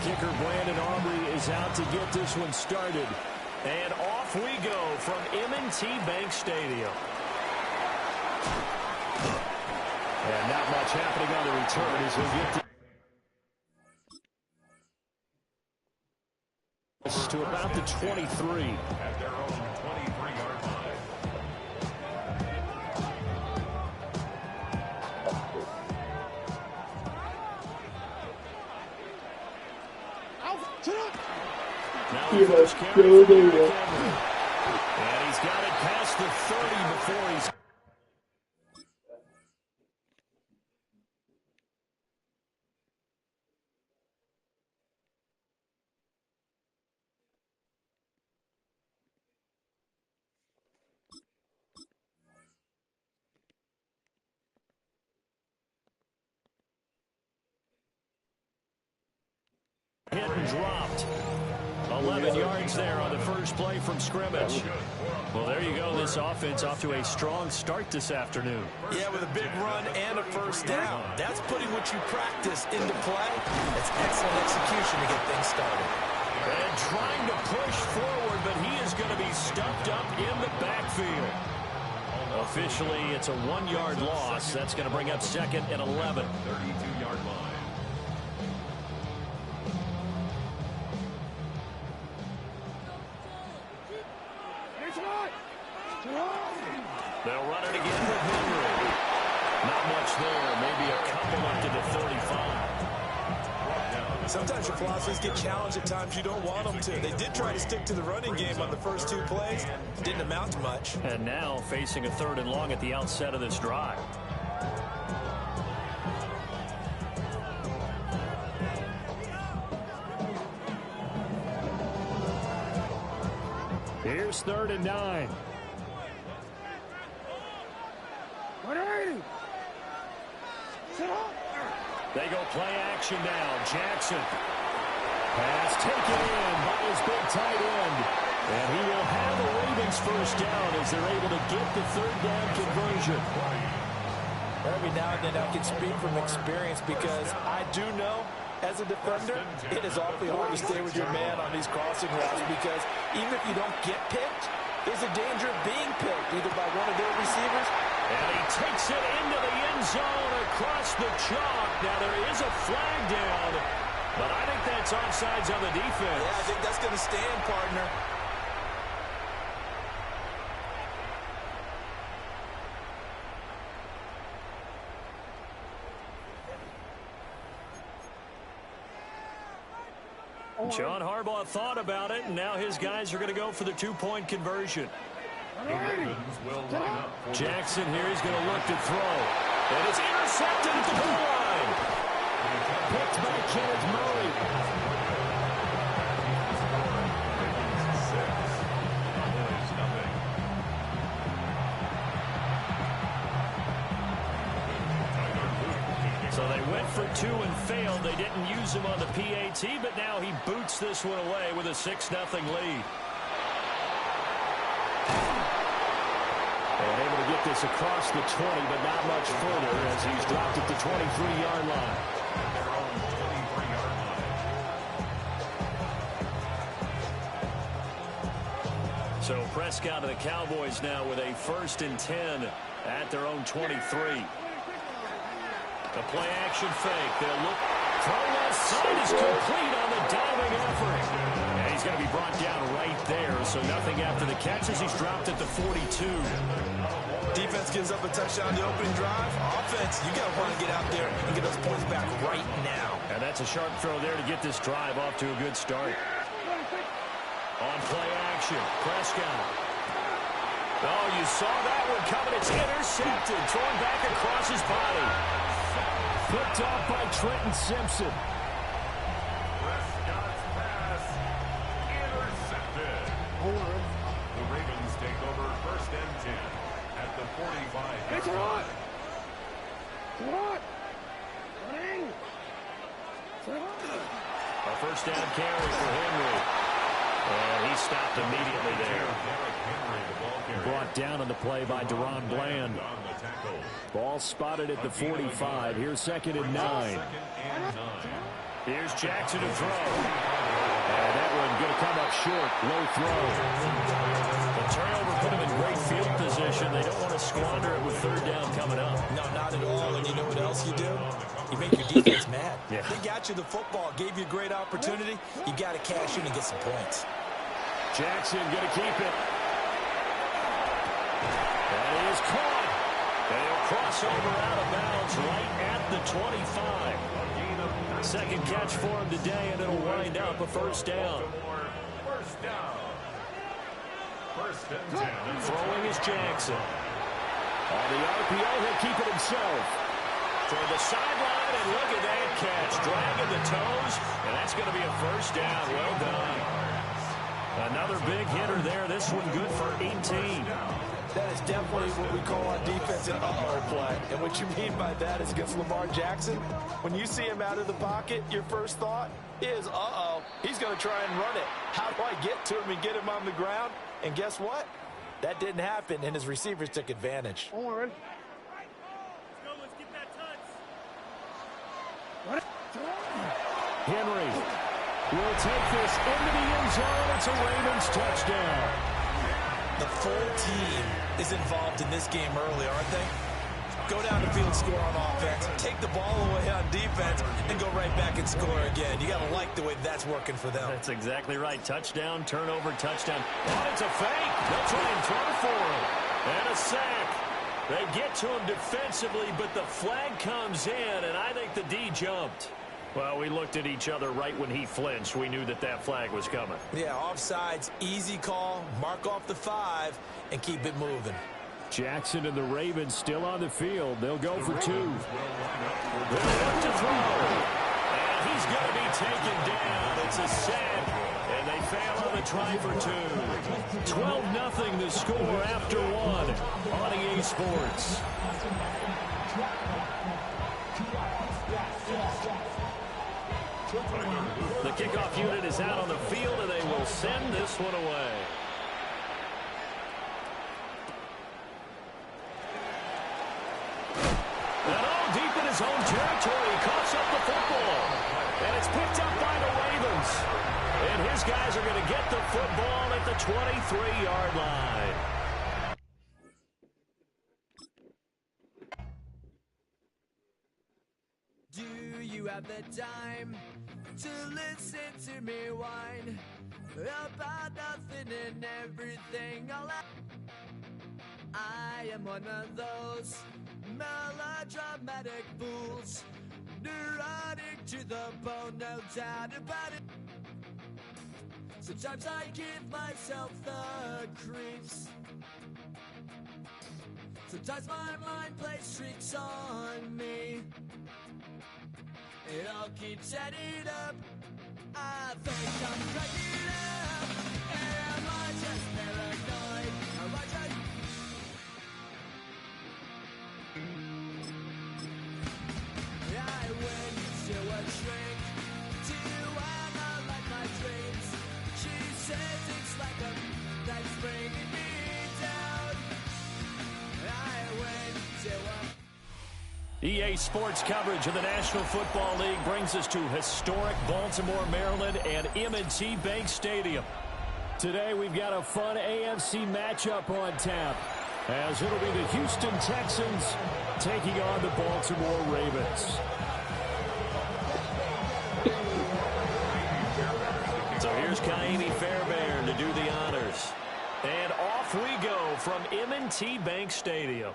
kicker Brandon Aubrey is out to get this one started. And off we go from M&T Bank Stadium. And not much happening on the return as he'll get to about the 23. At their own 23-yard line. Now the first carry for Derrick Henry. And he's got it past the 30 before he's... hit and dropped. 11 yards there on the first play from scrimmage. Well, there you go. This offense off to a strong start this afternoon. Yeah, with a big run and a first down. That's putting what you practice into play. It's excellent execution to get things started. And trying to push forward, but he is going to be stuffed up in the backfield. Officially, it's a 1-yard loss. That's going to bring up second and 11. 32-yard line. They'll run it again with Henry. Not much there. Maybe a couple up to the 35. Sometimes your philosophies get challenged at times you don't want them to. They did try to stick to the running game on the first 2 plays. Didn't amount to much. And now facing a 3rd and long at the outset of this drive. Here's 3rd and 9. They go play action now. Jackson. Pass taken in by his big tight end. And he will have the Ravens first down as they're able to get the 3rd down conversion. Every now and then I can speak from experience because I do know as a defender it is awfully hard to stay with your man on these crossing routes because even if you don't get picked, there's a danger of being picked either by one of their receivers. And he takes it into the end zone across the chalk. Now there is a flag down, but I think that's offsides on the defense. Yeah, I think that's going to stand, partner. John Harbaugh thought about it, and now his guys are going to go for the 2-point conversion. Jackson here is going to look to throw. And it's intercepted at the goal line. Picked by Kenneth Murray. So they went for 2 and failed. They didn't use him on the PAT, but now he boots this one away with a 6-0 lead. And able to get this across the 20, but not much further as he's dropped at the 23-yard line. So Prescott and the Cowboys now with a 1st and 10 at their own 23. A play action fake. They'll look. Throw left side is complete on the diving effort. And he's going to be brought down right there. So nothing after the catch as he's dropped at the 42. Defense gives up a touchdown the opening drive. Offense, you got to want to get out there and get those points back right now. And that's a sharp throw there to get this drive off to a good start. On play action, Prescott. Oh, you saw that one coming. It's intercepted. Thrown back across his body. Picked off by Trenton Simpson. Prescott's pass intercepted. The Ravens take over 1st and 10 at the 45. It's on. A 1st down carry for Henry. And he stopped immediately there. Brought down on the play by Deron Bland. Ball spotted at the 45. Here's 2nd and 9. Here's Jackson to throw. And that one going to come up short. Low throw. The turnover put him in great field position. They don't want to squander it with third down coming up. No, not at all. And you know what else you do? You make your defense mad. Yeah. They got you the football, gave you a great opportunity. You got to cash in and get some points. Jackson going to keep it. That is caught. And he'll cross over out of bounds right at the 25. Second catch for him today, and it'll wind up a first down. First down. First and 10. Throwing is Jackson. On the RPO, he'll keep it himself. Toward the sideline, and look at that catch. Dragging the toes, and that's going to be a first down. Well done. Another big hitter there. This one good for 18. That is definitely what we call on defense an uh-oh play. And what you mean by that is against Lamar Jackson, when you see him out of the pocket, your first thought is, uh-oh, he's going to try and run it. How do I get to him and get him on the ground? And guess what? That didn't happen, and his receivers took advantage. Henry will take this into the end zone. It's a Ravens touchdown. The full team is involved in this game early, aren't they? Go down the field, score on offense, take the ball away on defense, and go right back and score again. You got to like the way that's working for them. That's exactly right. Touchdown, turnover, touchdown. Oh, it's a fake. They'll try and throw for him. And a sack. They get to him defensively, but the flag comes in, and I think the D jumped. Well, we looked at each other right when he flinched. We knew that that flag was coming. Yeah, offsides, easy call, mark off the 5, and keep it moving. Jackson and the Ravens still on the field. They'll go for 2. They'll look to throw. And he's going to be taken down. It's a sack, and they fail on the try for 2. 12-0 the score after 1 on EA Sports. The kickoff unit is out on the field, and they will send this one away. And all deep in his own territory, he coughs up the football. And it's picked up by the Ravens. And his guys are going to get the football at the 23-yard line. Do you have the time to listen to me whine about nothing and everything all at? I am one of those melodramatic fools, neurotic to the bone, no doubt about it. Sometimes I give myself the creeps. Sometimes my mind plays tricks on me. It all keeps adding up. I think I'm cracking up. Am I just paranoid? Am I just... I went to a shrink to analyze my dreams. She says it's like a that's bringing me down. I went to a... EA Sports coverage of the National Football League brings us to historic Baltimore, Maryland, and M&T Bank Stadium. Today we've got a fun AFC matchup on tap, as it'll be the Houston Texans taking on the Baltimore Ravens. So here's Kaimi Fairbairn to do the honors. And off we go from M&T Bank Stadium.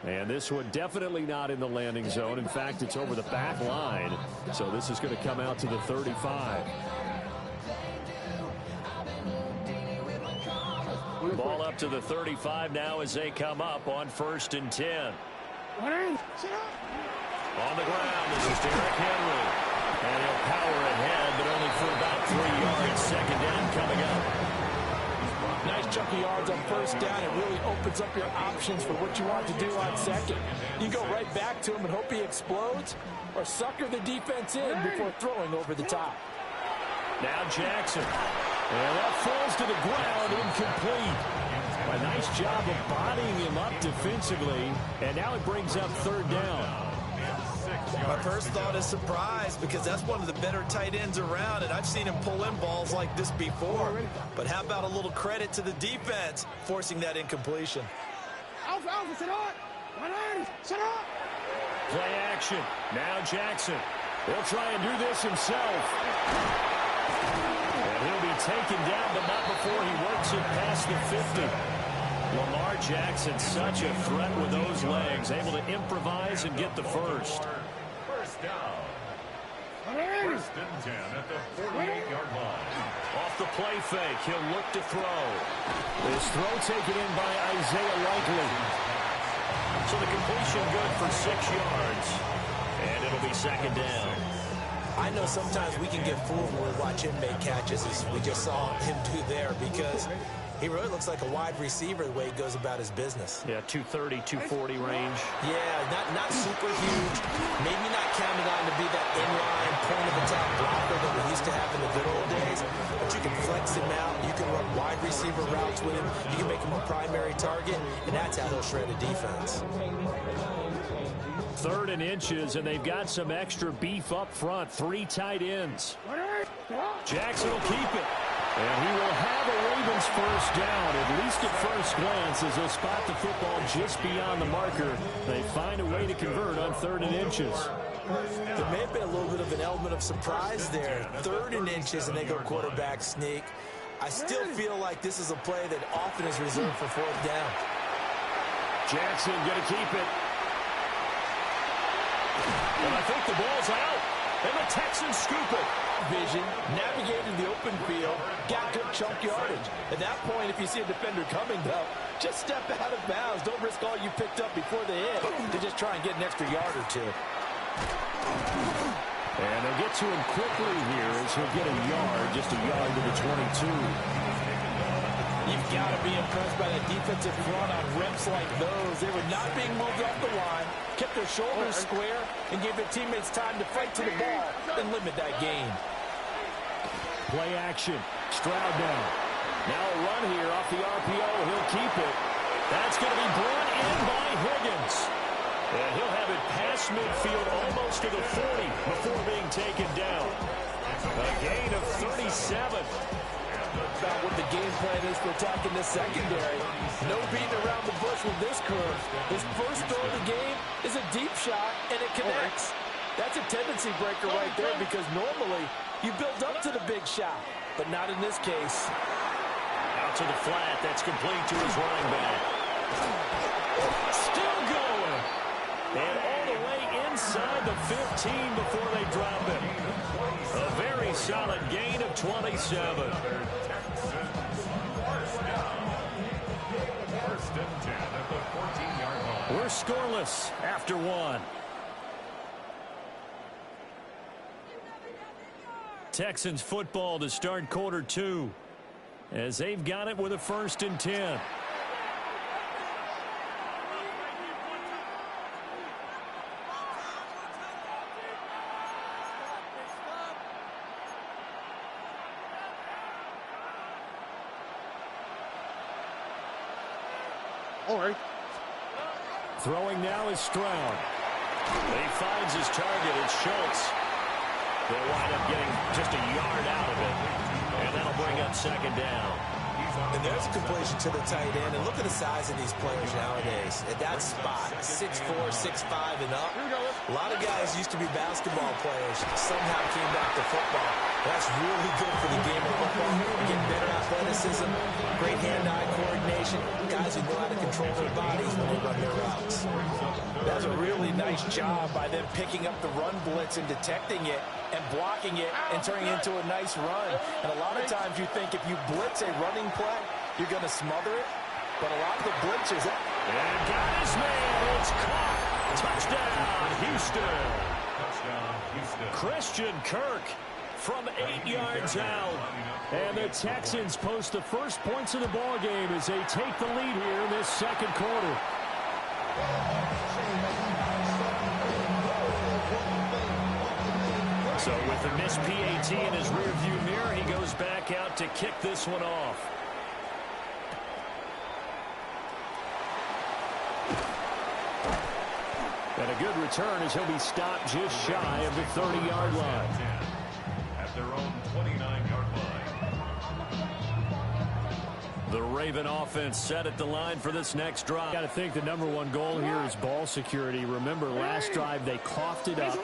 And this one definitely not in the landing zone. In fact, it's over the back line. So this is going to come out to the 35. Ball up to the 35 now as they come up on 1st and 10. On the ground, this is Derrick Henry. And he'll power ahead, but only for about 3 yards. Second down coming up. Nice chunk of yards on 1st down. It really opens up your options for what you want to do on 2nd. You go right back to him and hope he explodes, or sucker the defense in before throwing over the top. Now Jackson. And that falls to the ground, incomplete. A nice job of bodying him up defensively. And now it brings up 3rd down. My first thought is surprise because that's one of the better tight ends around, and I've seen him pull in balls like this before. But how about a little credit to the defense forcing that incompletion? Play action. Now Jackson. He'll try and do this himself. And he'll be taken down, but not before he works it past the 50. Lamar Jackson, such a threat with those legs, able to improvise and get the first. First down. First and 10 at the 48-yard line. Off the play fake, he'll look to throw. This throw taken in by Isaiah Likely. So the completion good for 6 yards. And it'll be second down. I know sometimes we can get fooled when we watch him make catches, as we just saw him do there, because he really looks like a wide receiver the way he goes about his business. Yeah, 230, 240 range. Yeah, not super huge. Maybe not counting on to be that inline point-of-attack blocker that we used to have in the good old days. But you can flex him out. You can run wide receiver routes with him. You can make him a primary target, and that's how he'll shred a defense. 3rd and inches, and they've got some extra beef up front. 3 tight ends. Jackson will keep it. And he will have a Ravens first down, at least at first glance, as they'll spot the football just beyond the marker. They find a way to convert on 3rd and inches. There may have been a little bit of an element of surprise there. 3rd and inches, and they go quarterback sneak. I still feel like this is a play that often is reserved for 4th down. Jackson going to keep it. And I think the ball's out. And the Texans scoop it. Vision, navigated the open field, got good chunk yardage. At that point, if you see a defender coming, though, just step out of bounds. Don't risk all you picked up before they hit to just try and get an extra yard or two. And they'll get to him quickly here as he'll get a yard, just a yard to the 22. You've got to be impressed by that defensive front on reps like those. They were not being moved off the line, kept their shoulders square, and gave their teammates time to fight to the ball and limit that gain. Play action. Stroud down. Now a run here off the RPO. He'll keep it. That's going to be brought in by Higgins. And he'll have it past midfield almost to the 40 before being taken down. A gain of 37. About what the game plan is for attacking this secondary. No beating around the bush with this curve. His first throw of the game is a deep shot, and it connects. That's a tendency breaker right there, because normally you build up to the big shot, but not in this case. Out to the flat. That's complete to his running back. Still going. And all the way inside the 15 before they drop it. A very solid gain of 27. We're scoreless after 1. Texans football to start quarter 2, as they've got it with a 1st and 10. All right. Throwing now is Stroud. He finds his target. It's Schultz. They'll wind up getting just a yard out of it. And that'll bring up second down. And there's a completion to the tight end. And look at the size of these players nowadays. At that spot, 6'4", 6'5", and up. A lot of guys used to be basketball players. Somehow came back to football. That's really good for the game of football. You get better athleticism, great hand-eye coordination. Guys who know how to control their bodies when they run their routes. That's a really nice job by them picking up the run blitz and detecting it and blocking it and turning it into a nice run. And a lot of times you think if you blitz a running play, you're going to smother it. But a lot of the blitzers... And got his man. It's caught. Touchdown, Houston. Touchdown, Houston. Christian Kirk from 8 yards out. And the Texans post the first points of the ball game as they take the lead here in this second quarter. So with the missed PAT in his rearview mirror, he goes back out to kick this one off. And a good return as he'll be stopped just shy of the 30-yard line. At their own 29-yard line. The Raven offense set at the line for this next drive. Got to think the #1 goal here is ball security. Remember, last drive they coughed it up,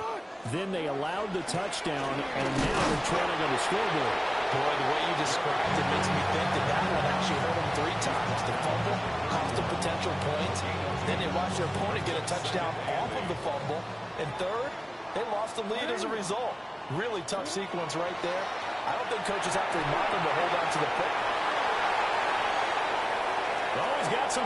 then they allowed the touchdown, and now they're trailing on the scoreboard. Boy, the way you described it makes me think that that one actually hurt them 3 times. The fumble cost them potential points. Then they watched their opponent get a touchdown off of the fumble. And third, they lost the lead as a result. Really tough sequence right there. I don't think coaches have to remind them to hold on to the football. Oh, he's got some